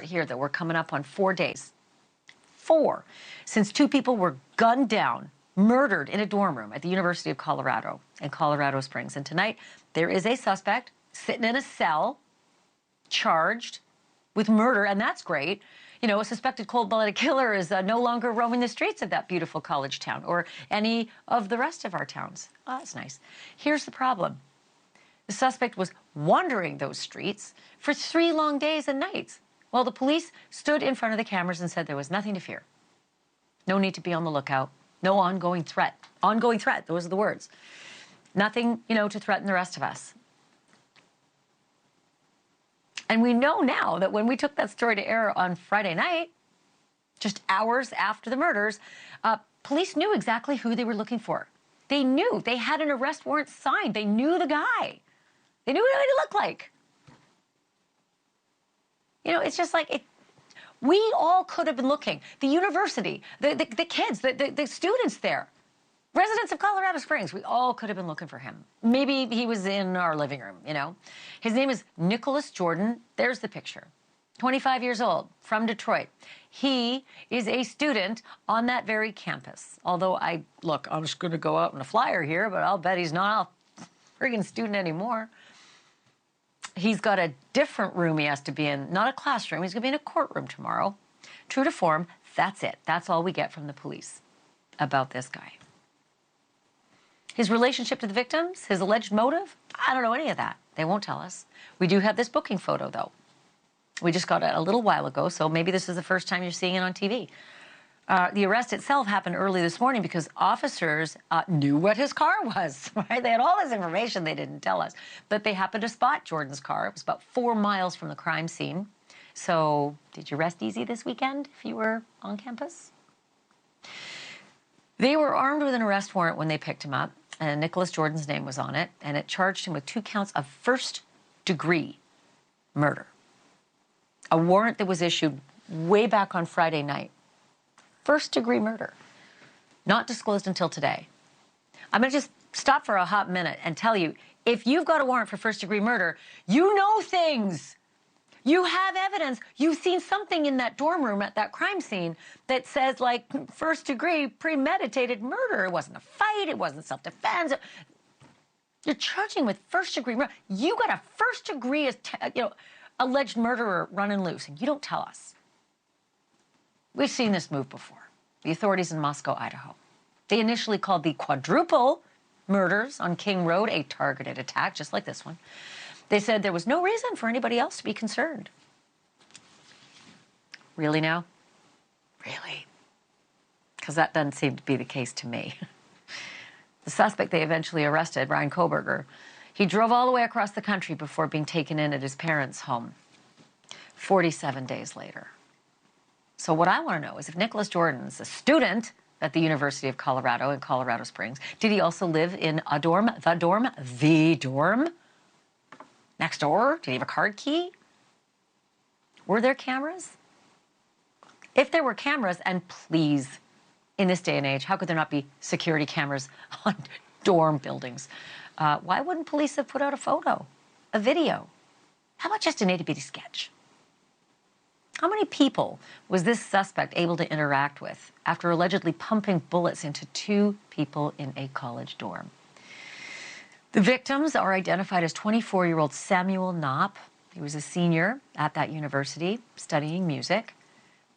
report here that we're coming up on 4 days. 4 since 2 people were gunned down, murdered in a dorm room at the University of Colorado in Colorado Springs. And tonight, there is a suspect sitting in a cell, charged with murder, and that's great. You know, a suspected cold-blooded killer is no longer roaming the streets of that beautiful college town or any of the rest of our towns. Oh, that's nice. Here's the problem. The suspect was wandering those streets for 3 long days and nights while the police stood in front of the cameras and said there was nothing to fear. No need to be on the lookout. No ongoing threat. Ongoing threat, those are the words. Nothing, you know, to threaten the rest of us. And we know now that when we took that story to air on Friday night, just hours after the murders, police knew exactly who they were looking for. They knew. They had an arrest warrant signed. They knew the guy. They knew what he looked like. You know, it's just like, we all could have been looking. The university, the kids, the students there, residents of Colorado Springs, we all could have been looking for him. Maybe he was in our living room, you know. His name is Nicholas Jordan. There's the picture. 25 years old, from Detroit. He is a student on that very campus. Although I'm just going to go out on a flyer here, but I'll bet he's not a friggin' student anymore. He's got a different room he has to be in, not a classroom. He's going to be in a courtroom tomorrow. True to form, that's it. That's all we get from the police about this guy. His relationship to the victims, his alleged motive, I don't know any of that. They won't tell us. We do have this booking photo, though. We just got it a little while ago, so maybe this is the first time you're seeing it on TV. The arrest itself happened early this morning because officers knew what his car was, right? They had all this information they didn't tell us. But they happened to spot Jordan's car. It was about 4 miles from the crime scene. So did you rest easy this weekend if you were on campus? They were armed with an arrest warrant when they picked him up, and Nicholas Jordan's name was on it, and it charged him with 2 counts of first-degree murder. A warrant that was issued way back on Friday night. First-degree murder. Not disclosed until today. I'm going to just stop for a hot minute and tell you, if you've got a warrant for first-degree murder, you know things. You have evidence. You've seen something in that dorm room at that crime scene that says, like, first-degree premeditated murder. It wasn't a fight. It wasn't self-defense. You're charging with first-degree murder. You got a first-degree, alleged murderer running loose, and you don't tell us. We've seen this move before. The authorities in Moscow, Idaho. They initially called the quadruple murders on King Road a targeted attack, just like this one. They said there was no reason for anybody else to be concerned. Really now? Really? Because that doesn't seem to be the case to me. The suspect they eventually arrested, Ryan Koberger, he drove all the way across the country before being taken in at his parents' home 47 days later. So what I want to know is if Nicholas Jordan's a student at the University of Colorado in Colorado Springs, did he also live in a dorm, the dorm next door? Did he have a card key? Were there cameras? If there were cameras, and please, in this day and age, how could there not be security cameras on dorm buildings? Why wouldn't police have put out a photo, a video? How about just an itty-bitty sketch? How many people was this suspect able to interact with after allegedly pumping bullets into 2 people in a college dorm? The victims are identified as 24-year-old Samuel Knopp. He was a senior at that university studying music.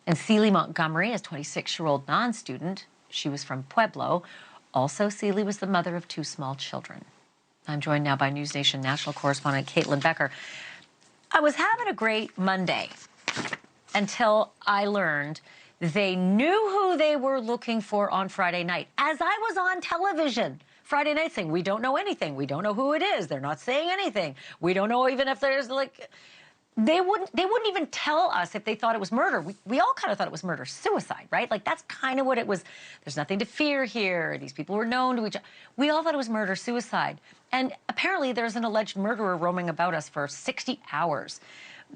And Celie Montgomery is 26-year-old non-student. She was from Pueblo. Also, Celie was the mother of 2 small children. I'm joined now by NewsNation national correspondent Caitlyn Becker. I was having a great Monday until I learned they knew who they were looking for on Friday night. As I was on television Friday night saying, we don't know anything. We don't know who it is. They're not saying anything. We don't know even if there's they wouldn't even tell us if they thought it was murder. We all kind of thought it was murder, suicide, right? Like that's kind of what it was. There's nothing to fear here. These people were known to each other. We all thought it was murder, suicide. And apparently there's an alleged murderer roaming about us for 60 hours.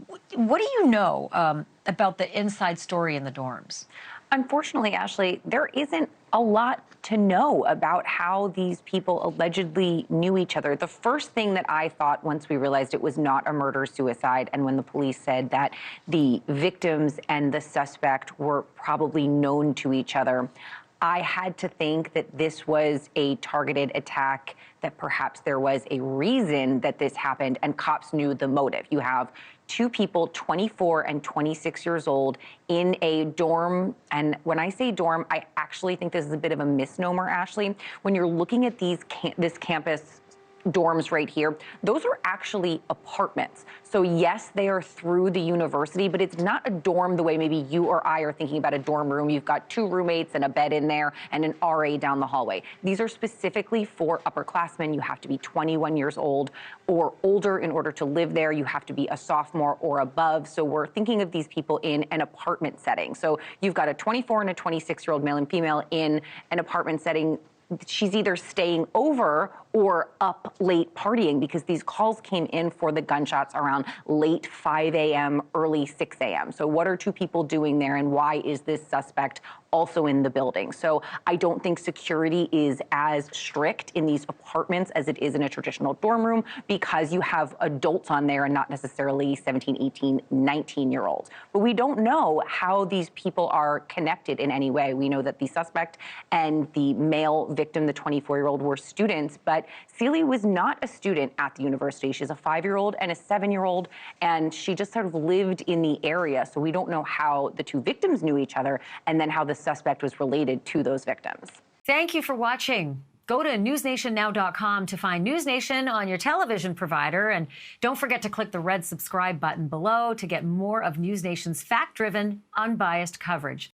What do you know about the inside story in the dorms? Unfortunately, Ashleigh, there isn't a lot to know about how these people allegedly knew each other. The first thing that I thought once we realized it was not a murder-suicide, and when the police said that the victims and the suspect were probably known to each other, I had to think that this was a targeted attack, that perhaps there was a reason that this happened, and cops knew the motive. You have two people, 24 and 26 years old, in a dorm. And when I say dorm, I actually think this is a bit of a misnomer, Ashleigh. When you're looking at this campus dorms right here, those are actually apartments. So yes, they are through the university, but it's not a dorm the way maybe you or I are thinking about a dorm room. You've got two roommates and a bed in there and an RA down the hallway. These are specifically for upperclassmen. You have to be 21 years old or older in order to live there. You have to be a sophomore or above. So we're thinking of these people in an apartment setting. So you've got a 24 and a 26-year-old male and female in an apartment setting. She's either staying over or up late partying, because these calls came in for the gunshots around late 5 a.m., early 6 a.m. So what are two people doing there, and why is this suspect also in the building? So I don't think security is as strict in these apartments as it is in a traditional dorm room, because you have adults on there and not necessarily 17, 18, 19-year-olds. But we don't know how these people are connected in any way. We know that the suspect and the male victim, the 24-year-old, were students, but Celie was not a student at the university. She's a 5-year-old and a 7-year-old, and she just sort of lived in the area. So we don't know how the two victims knew each other, and then how the suspect was related to those victims. Thank you for watching. Go to newsnationnow.com to find NewsNation on your television provider. And don't forget to click the red subscribe button below to get more of NewsNation's fact-driven, unbiased coverage.